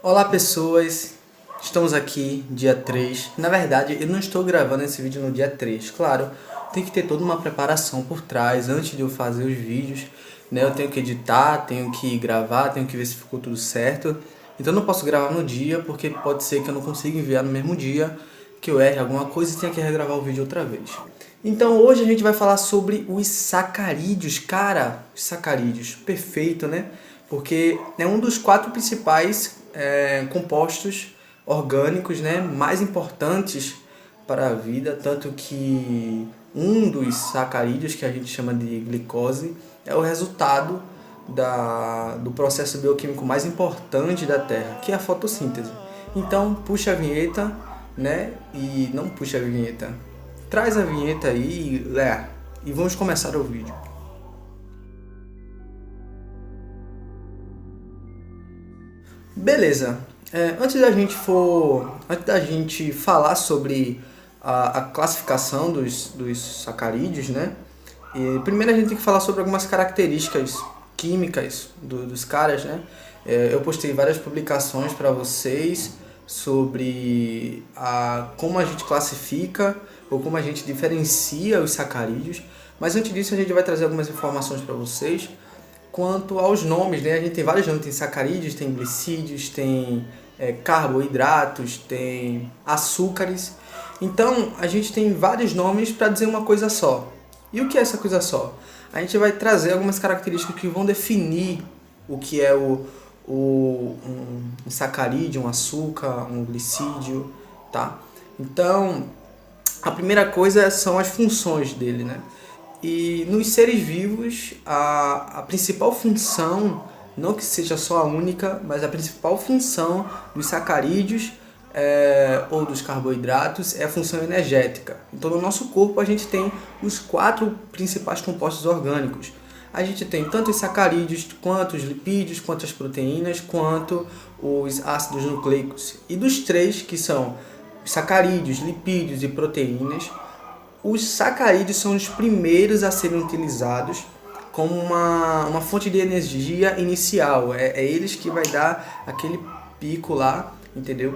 Olá pessoas, estamos aqui dia 3. Na verdade, eu não estou gravando esse vídeo no dia 3. Claro, tem que ter toda uma preparação por trás antes de eu fazer os vídeos, né? Eu tenho que editar, tenho que gravar, tenho que ver se ficou tudo certo. Então eu não posso gravar no dia porque pode ser que eu não consiga enviar no mesmo dia, que eu erre alguma coisa e tenha que regravar o vídeo outra vez. Então hoje a gente vai falar sobre os sacarídeos. Cara, os sacarídeos, perfeito, né? Porque é um dos 4 principais compostos orgânicos, né, mais importantes para a vida, tanto que um dos sacarídeos, que a gente chama de glicose, é o resultado do processo bioquímico mais importante da Terra, que é a fotossíntese. Então, puxa a vinheta, né? E não puxa a vinheta. Traz a vinheta aí, Léa, e vamos começar o vídeo. Beleza. Antes da gente falar sobre a classificação dos sacarídeos, né? Primeiro a gente tem que falar sobre algumas características químicas dos caras, né? Eu postei várias publicações para vocês sobre como a gente classifica ou como a gente diferencia os sacarídeos. Mas antes disso a gente vai trazer algumas informações para vocês quanto aos nomes, né? A gente tem vários nomes, tem sacarídeos, tem glicídios, tem carboidratos, tem açúcares. Então a gente tem vários nomes para dizer uma coisa só. E o que é essa coisa só? A gente vai trazer algumas características que vão definir o que é um sacarídeo, um açúcar, um glicídio, tá? Então, a primeira coisa são as funções dele, né? E nos seres vivos, a principal função, não que seja só a única, mas a principal função dos sacarídeos ou dos carboidratos é a função energética. Então no nosso corpo a gente tem os 4 principais compostos orgânicos. A gente tem tanto os sacarídeos, quanto os lipídios, quanto as proteínas, quanto os ácidos nucleicos. E dos 3, que são os sacarídeos, lipídios e proteínas, os sacarídeos são os primeiros a serem utilizados como uma fonte de energia inicial. É eles que vai dar aquele pico lá, entendeu?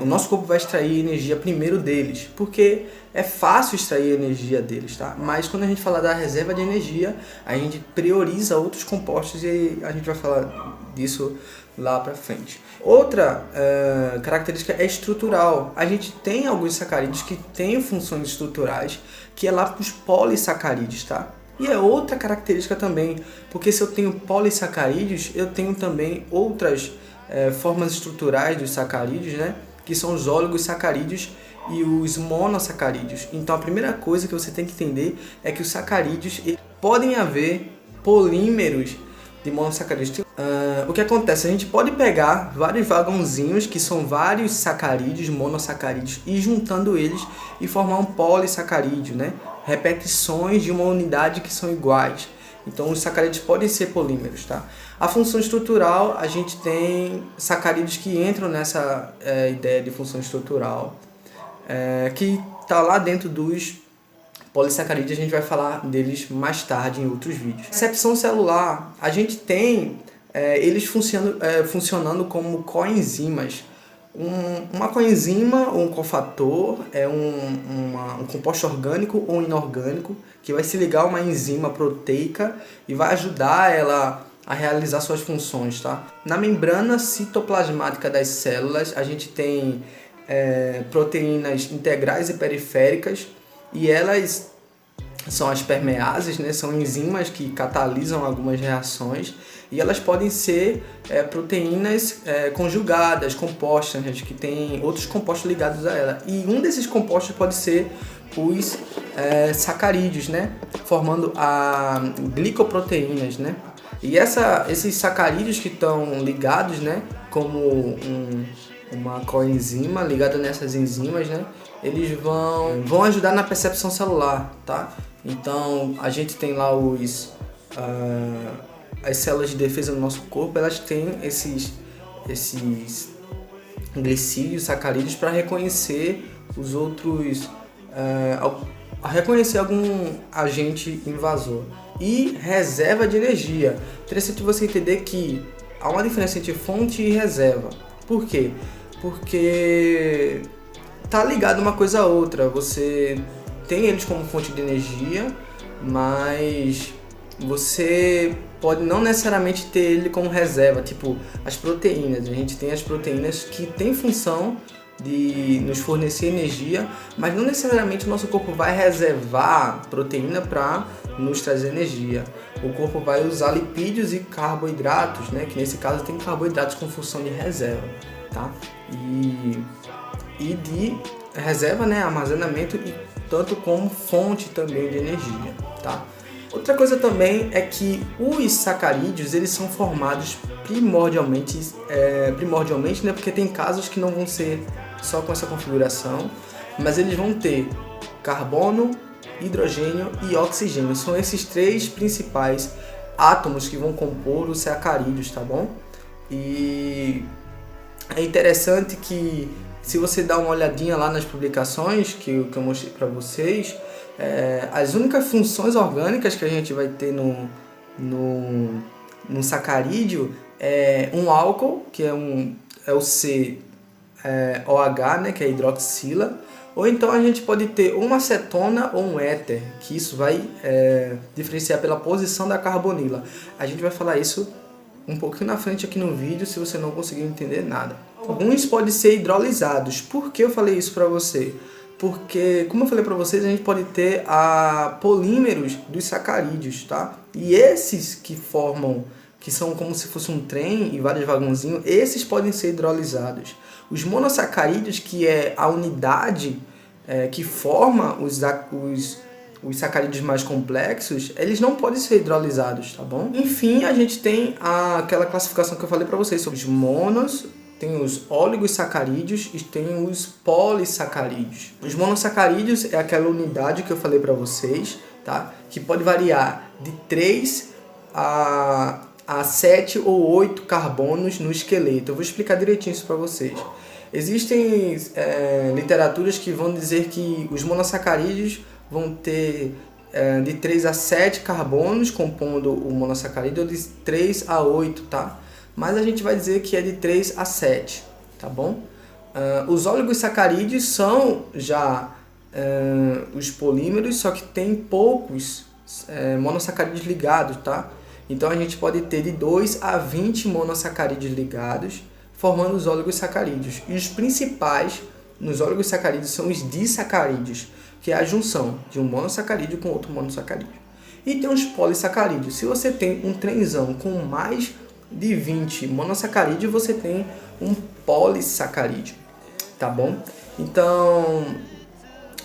O nosso corpo vai extrair energia primeiro deles, porque é fácil extrair energia deles, tá? Mas quando a gente fala da reserva de energia, a gente prioriza outros compostos e a gente vai falar disso lá pra frente. Outra característica é estrutural. A gente tem alguns sacarídeos que têm funções estruturais, que é lá para os polissacarídeos, tá? E é outra característica também, porque se eu tenho polissacarídeos, eu tenho também outras formas estruturais dos sacarídeos, né? Que são os oligosacarídeos e os monossacarídeos. Então a primeira coisa que você tem que entender é que os sacarídeos podem haver polímeros de monossacarídeos. O que acontece? A gente pode pegar vários vagãozinhos que são vários sacarídeos, monossacarídeos, e juntando eles e formar um polissacarídeo, né? Repetições de uma unidade que são iguais. Então os sacarídeos podem ser polímeros, tá? A função estrutural, a gente tem sacarídeos que entram nessa ideia de função estrutural, que está lá dentro dos polissacarídeos. A gente vai falar deles mais tarde em outros vídeos. Recepção celular, a gente tem eles funcionando como coenzimas. Uma coenzima ou um cofator é um composto orgânico ou inorgânico que vai se ligar a uma enzima proteica e vai ajudar ela a realizar suas funções, tá? Na membrana citoplasmática das células, a gente tem proteínas integrais e periféricas, e elas são as permeases, né? São enzimas que catalisam algumas reações, e elas podem ser proteínas conjugadas, compostas, né? Que tem outros compostos ligados a ela. E um desses compostos pode ser os sacarídeos, né? Formando a glicoproteínas, né? E esses sacarídeos que estão ligados, né? Como uma coenzima ligada nessas enzimas, né? Eles vão ajudar na percepção celular, tá? Então a gente tem lá as células de defesa do nosso corpo, elas têm esses glicídios, sacarídeos para reconhecer os outros, a reconhecer algum agente invasor. E reserva de energia. Interessante você entender que há uma diferença entre fonte e reserva. Por quê? Porque tá ligado uma coisa a outra. Você tem eles como fonte de energia, mas você pode não necessariamente ter ele como reserva. Tipo, as proteínas. A gente tem as proteínas que têm função de nos fornecer energia, mas não necessariamente o nosso corpo vai reservar proteína para nos trazer energia. O corpo vai usar lipídios e carboidratos, né? Que nesse caso tem carboidratos com função de reserva, tá? E de reserva, né? Armazenamento e tanto como fonte também de energia, tá? Outra coisa também é que os sacarídeos, eles são formados primordialmente, né? Porque tem casos que não vão ser só com essa configuração, mas eles vão ter carbono, hidrogênio e oxigênio. São esses três principais átomos que vão compor os sacarídeos, tá bom? E é interessante que, se você dá uma olhadinha lá nas publicações que eu mostrei para vocês, as únicas funções orgânicas que a gente vai ter no sacarídeo é um álcool, que é o OH, né, que é hidroxila, ou então a gente pode ter uma acetona ou um éter, que isso vai diferenciar pela posição da carbonila. A gente vai falar isso um pouquinho na frente aqui no vídeo, se você não conseguir entender nada. Alguns podem ser hidrolisados. Por que eu falei isso para você? Porque, como eu falei para vocês, a gente pode ter polímeros dos sacarídeos, tá? E esses que são como se fosse um trem e vários vagãozinhos, esses podem ser hidrolisados. Os monossacarídeos, que é a unidade que forma os sacarídeos mais complexos, eles não podem ser hidrolisados, tá bom? Enfim, a gente tem aquela classificação que eu falei para vocês sobre os monos, tem os oligosacarídeos e tem os polissacarídeos. Os monossacarídeos é aquela unidade que eu falei para vocês, tá? Que pode variar de 3 a 7 ou 8 carbonos no esqueleto. Eu vou explicar direitinho isso para vocês. Existem literaturas que vão dizer que os monossacarídeos vão ter de 3 a 7 carbonos compondo o monossacarídeo, ou de 3 a 8, tá? Mas a gente vai dizer que é de 3 a 7, tá bom? Os oligosacarídeos são já os polímeros, só que tem poucos monossacarídeos ligados, tá? Então a gente pode ter de 2 a 20 monossacarídeos ligados, formando os oligosacarídeos. E os principais nos oligosacarídeos são os disacarídeos, que é a junção de um monossacarídeo com outro monossacarídeo. E tem os polissacarídeos. Se você tem um trenzão com mais de 20 monossacarídeos, você tem um polissacarídeo, tá bom? Então,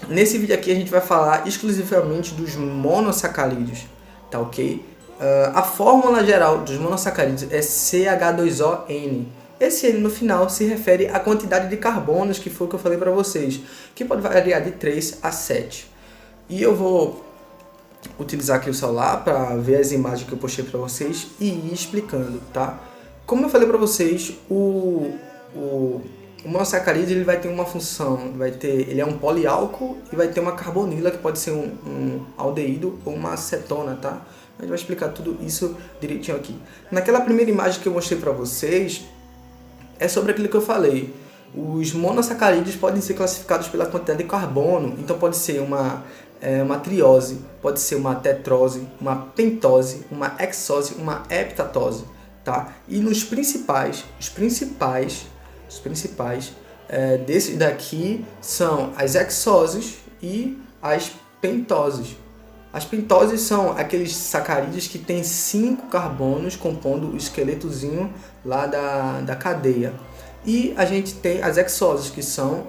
nesse vídeo aqui a gente vai falar exclusivamente dos monossacarídeos, tá ok? A fórmula geral dos monossacarídeos é CH2ON. Esse N no final se refere à quantidade de carbonos, que foi o que eu falei para vocês, que pode variar de 3 a 7. E eu vou utilizar aqui o celular para ver as imagens que eu postei para vocês e ir explicando, tá? Como eu falei para vocês, o monossacarídeo ele vai ter uma função, ele é um poliálcool e vai ter uma carbonila, que pode ser um aldeído ou uma acetona, tá? A gente vai explicar tudo isso direitinho aqui. Naquela primeira imagem que eu mostrei para vocês, é sobre aquilo que eu falei. Os monossacarídeos podem ser classificados pela quantidade de carbono, então pode ser uma triose, pode ser uma tetrose, uma pentose, uma hexose, uma heptatose, tá? E os principais desses daqui são as hexoses e as pentoses. As pentoses são aqueles sacarídeos que têm 5 carbonos compondo o esqueletozinho lá da cadeia. E a gente tem as hexoses, que são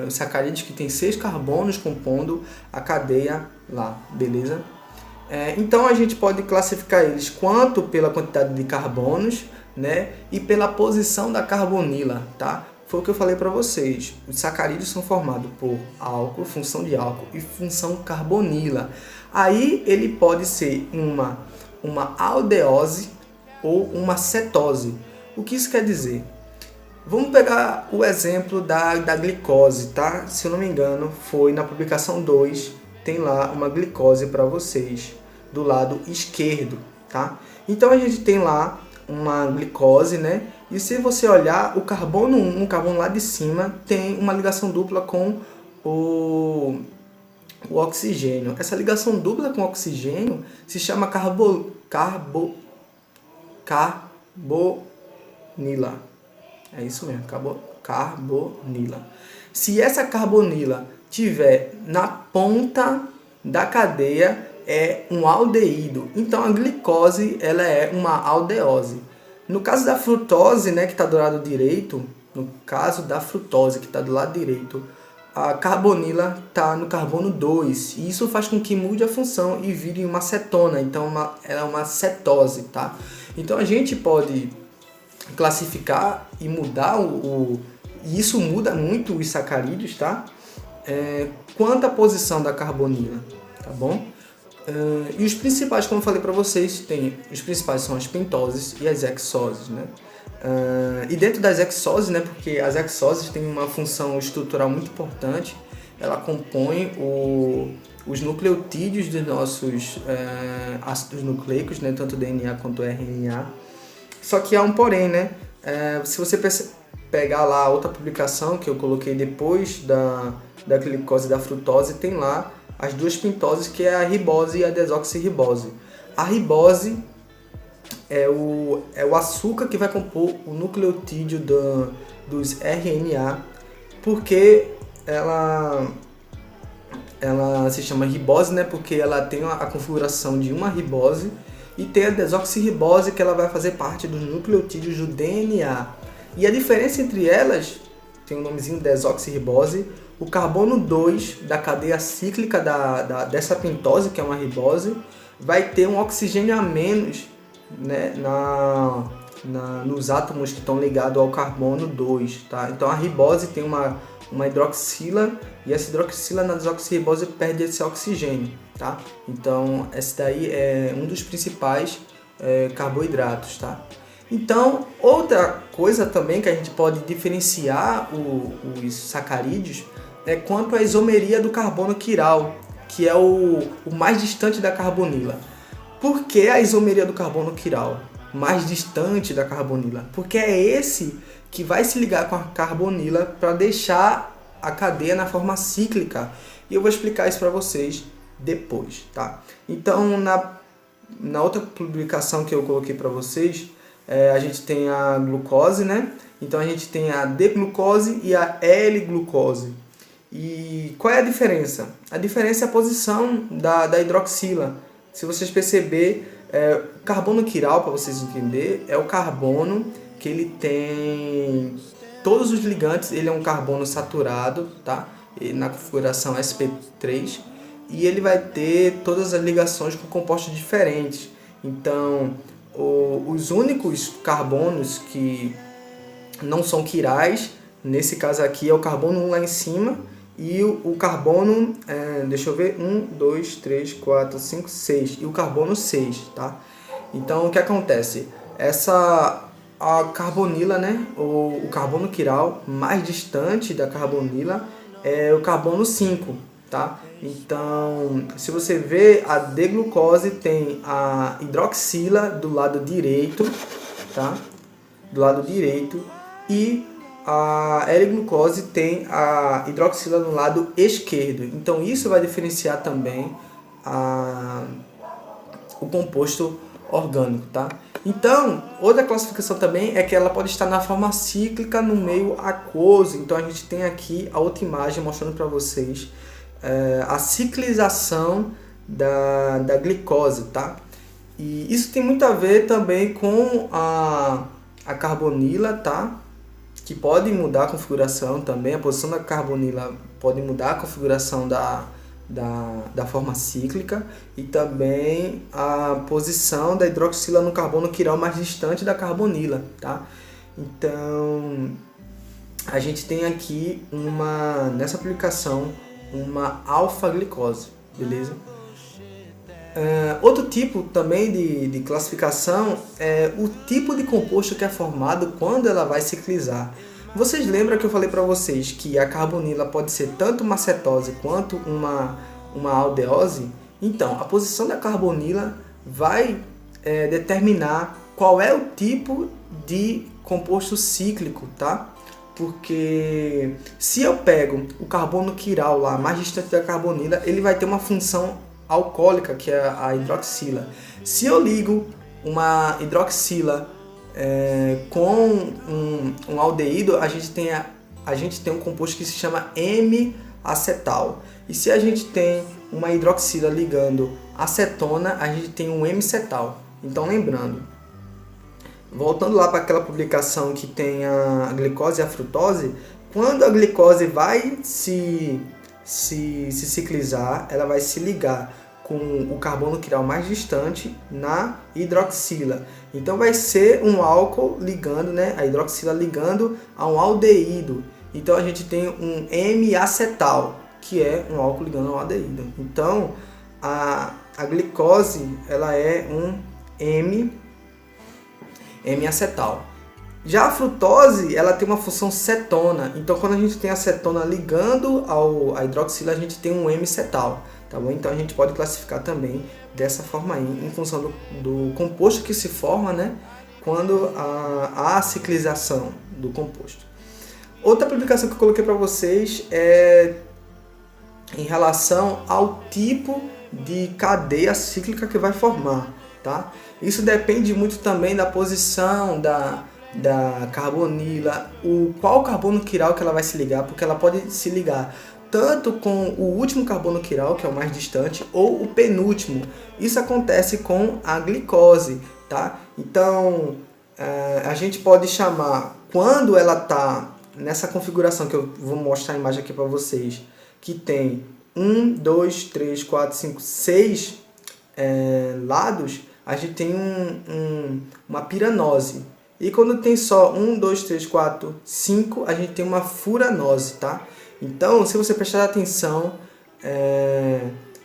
sacarídeos que têm 6 carbonos compondo a cadeia lá, beleza? Então a gente pode classificar eles quanto pela quantidade de carbonos, né, e pela posição da carbonila, tá? Foi o que eu falei para vocês. Os sacarídeos são formados por álcool, função de álcool e função carbonila. Aí ele pode ser uma aldeose ou uma cetose. O que isso quer dizer? Vamos pegar o exemplo da glicose, tá? Se eu não me engano, foi na publicação 2, tem lá uma glicose para vocês, do lado esquerdo, tá? Então a gente tem lá uma glicose, né? E se você olhar, o carbono 1, o carbono lá de cima, tem uma ligação dupla com o oxigênio. Essa ligação dupla com o oxigênio se chama carbonila. É isso mesmo, carbonila. Se essa carbonila tiver na ponta da cadeia, é um aldeído. Então a glicose, ela é uma aldeose. No caso da frutose, né, que está do lado direito, a carbonila está no carbono 2. E isso faz com que mude a função e vire uma cetona. Então ela é uma cetose, tá? Então a gente pode classificar e mudar e isso muda muito os sacarídeos, tá? Quanto à posição da carbonila, tá bom? E os principais, como eu falei para vocês, os principais são as pentoses e as hexoses, né? E dentro das hexoses, né, porque as hexoses têm uma função estrutural muito importante, ela compõe os nucleotídeos dos nossos ácidos nucleicos, né, tanto DNA quanto RNA. Só que há um porém, né? Se você pegar lá a outra publicação que eu coloquei depois da glicose e da frutose, tem lá as duas pentoses, que é a ribose e a desoxirribose. A ribose é o açúcar que vai compor o nucleotídeo dos RNA, porque ela se chama ribose, né? Porque ela tem a configuração de uma ribose, e tem a desoxirribose, que ela vai fazer parte dos nucleotídeos do DNA. E a diferença entre elas, tem o nomezinho desoxirribose, o carbono 2 da cadeia cíclica dessa pentose, que é uma ribose, vai ter um oxigênio a menos, né, nos átomos que estão ligados ao carbono 2. Tá? Então a ribose tem uma hidroxila, e essa hidroxila na desoxirribose perde esse oxigênio. Tá? Então esse daí é um dos principais carboidratos. Tá? Então, outra coisa também que a gente pode diferenciar os sacarídeos é quanto à isomeria do carbono quiral, que é o mais distante da carbonila. Por que a isomeria do carbono quiral mais distante da carbonila? Porque é esse que vai se ligar com a carbonila para deixar a cadeia na forma cíclica. E eu vou explicar isso para vocês depois, tá? Então, na outra publicação que eu coloquei para vocês, a gente tem a glucose, né? Então a gente tem a D-glucose e a L-glucose. E qual é a diferença? A diferença é a posição da hidroxila. Se vocês perceberem, o carbono quiral, para vocês entenderem, é o carbono que ele tem todos os ligantes, ele é um carbono saturado, tá? E na configuração sp3, e ele vai ter todas as ligações com compostos diferentes. Então, os únicos carbonos que não são quirais, nesse caso aqui, é o carbono 1 lá em cima, e o carbono, deixa eu ver, 1, 2, 3, 4, 5, 6, e o carbono 6, tá? Então, o que acontece? A carbonila, né, o carbono quiral mais distante da carbonila é o carbono 5, tá? Então, se você vê, a D-glucose tem a hidroxila do lado direito, tá? Do lado direito, e a L-glucose tem a hidroxila no lado esquerdo. Então isso vai diferenciar também o composto orgânico, tá? Então, outra classificação também é que ela pode estar na forma cíclica no meio aquoso. Então a gente tem aqui a outra imagem mostrando para vocês a ciclização da glicose, tá? E isso tem muito a ver também com a carbonila, tá? Que pode mudar a configuração também, a posição da carbonila pode mudar a configuração da forma cíclica, e também a posição da hidroxila no carbono quiral mais distante da carbonila, tá? Então, a gente tem aqui nessa aplicação uma alfa-glicose, beleza? Outro tipo também de classificação é o tipo de composto que é formado quando ela vai ciclizar. Vocês lembram que eu falei para vocês que a carbonila pode ser tanto uma cetose quanto uma aldeose? Então, a posição da carbonila vai determinar qual é o tipo de composto cíclico, tá? Porque se eu pego o carbono quiral lá, mais distante da carbonila, ele vai ter uma função alcoólica, que é a hidroxila. Se eu ligo uma hidroxila com um aldeído, a gente tem um composto que se chama M-acetal. E se a gente tem uma hidroxila ligando acetona, a gente tem um M-cetal. Então, lembrando, voltando lá para aquela publicação que tem a glicose e a frutose, quando a glicose vai se ciclizar, ela vai se ligar com o carbono quiral mais distante na hidroxila. Então vai ser um álcool ligando, né, a hidroxila ligando a um aldeído. Então a gente tem um M-acetal, que é um álcool ligando a um aldeído. Então a glicose, ela é um M-acetal. Já a frutose, ela tem uma função cetona. Então, quando a gente tem a cetona ligando à hidroxila, a gente tem um M-cetal, tá bom? Então, a gente pode classificar também dessa forma aí, em função do composto que se forma, né? Quando há a ciclização do composto. Outra publicação que eu coloquei para vocês é em relação ao tipo de cadeia cíclica que vai formar, tá? Isso depende muito também da posição da carbonila, qual carbono quiral que ela vai se ligar, porque ela pode se ligar tanto com o último carbono quiral, que é o mais distante, ou o penúltimo. Isso acontece com a glicose, tá? Então, a gente pode chamar, quando ela está nessa configuração que eu vou mostrar a imagem aqui para vocês, que tem 1, 2, 3, 4, 5, 6 lados, a gente tem uma piranose. E quando tem só 1, 2, 3, 4, 5, a gente tem uma furanose, tá? Então, se você prestar atenção,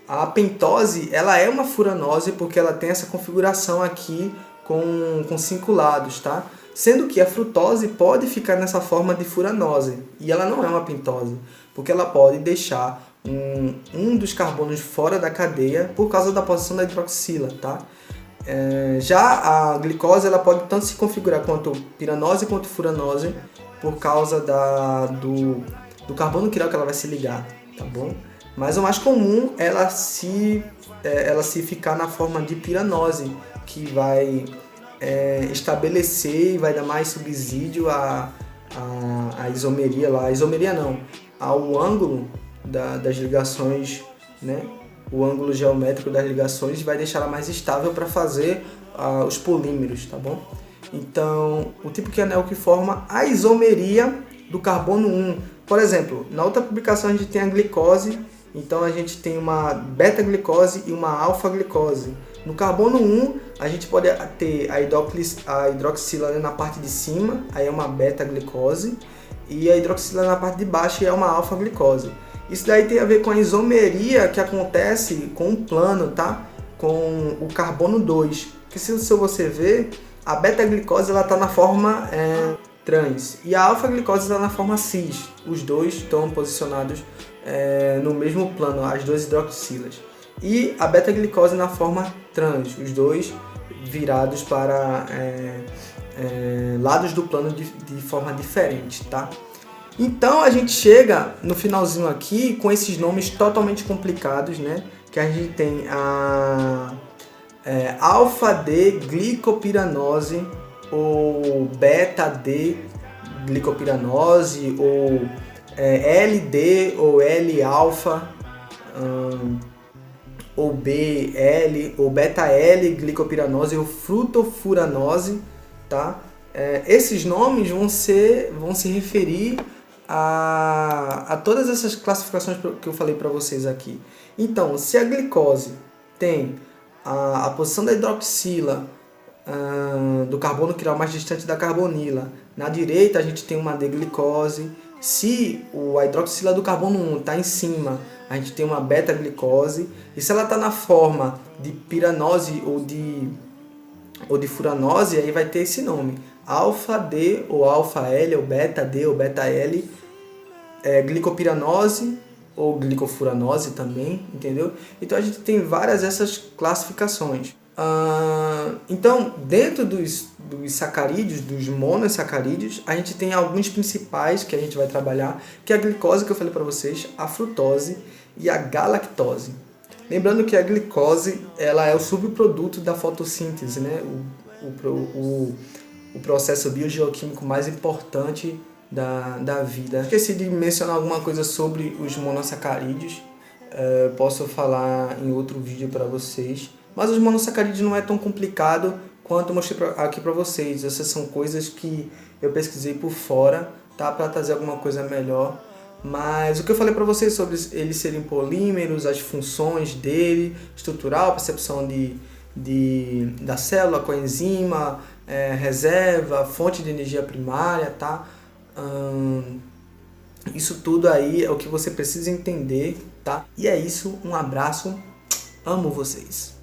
a pentose, ela é uma furanose porque ela tem essa configuração aqui com 5 lados, tá? Sendo que a frutose pode ficar nessa forma de furanose, e ela não é uma pentose, porque ela pode deixar um dos carbonos fora da cadeia por causa da posição da hidroxila, tá? Já a glicose, ela pode tanto se configurar quanto piranose quanto furanose por causa do carbono quiral que ela vai se ligar, tá bom? Mas o mais comum é ela se ficar na forma de piranose, que vai estabelecer e vai dar mais subsídio à isomeria lá. A isomeria não, ao ângulo das ligações, né? O ângulo geométrico das ligações vai deixar ela mais estável para fazer os polímeros, tá bom? Então, o tipo de anel que forma a isomeria do carbono 1. Por exemplo, na outra publicação a gente tem a glicose, então a gente tem uma beta-glicose e uma alfa-glicose. No carbono 1, a gente pode ter a hidroxila na parte de cima, aí é uma beta-glicose, e a hidroxila na parte de baixo é uma alfa-glicose. Isso daí tem a ver com a isomeria que acontece com o plano, tá? Com o carbono 2. Porque se você ver, a beta-glicose está na forma trans e a alfa-glicose está na forma cis. Os dois estão posicionados no mesmo plano, as duas hidroxilas. E a beta-glicose na forma trans, os dois virados para lados do plano de forma diferente, tá? Então a gente chega no finalzinho aqui com esses nomes totalmente complicados, né? Que a gente tem a alfa-D-glicopiranose, ou beta-D-glicopiranose, ou LD ou L-alfa, ou BL, ou beta-L-glicopiranose, ou frutofuranose, tá? Esses nomes vão se referir a todas essas classificações que eu falei para vocês aqui. Então, se a glicose tem a posição da hidroxila do carbono quiral mais distante da carbonila, na direita a gente tem uma D-glicose. Se a hidroxila do carbono 1 está em cima, a gente tem uma beta-glicose. E se ela está na forma de piranose ou de furanose, aí vai ter esse nome: alfa-D ou alfa-L, ou beta-D ou beta-L, glicopiranose ou glicofuranose também, entendeu? Então a gente tem várias dessas classificações. Então, dentro dos sacarídeos, dos monossacarídeos, a gente tem alguns principais que a gente vai trabalhar, que é a glicose, que eu falei para vocês, a frutose e a galactose. Lembrando que a glicose ela é o subproduto da fotossíntese, né? O processo biogeoquímico mais importante da vida. Esqueci de mencionar alguma coisa sobre os monossacarídeos, posso falar em outro vídeo para vocês. Mas os monossacarídeos não é tão complicado quanto eu mostrei aqui para vocês. Essas são coisas que eu pesquisei por fora, tá? Para trazer alguma coisa melhor. Mas o que eu falei para vocês sobre eles serem polímeros, as funções dele, estrutural, percepção da célula, coenzima, reserva, fonte de energia primária, tá? Isso tudo aí é o que você precisa entender, tá? E é isso, um abraço, amo vocês.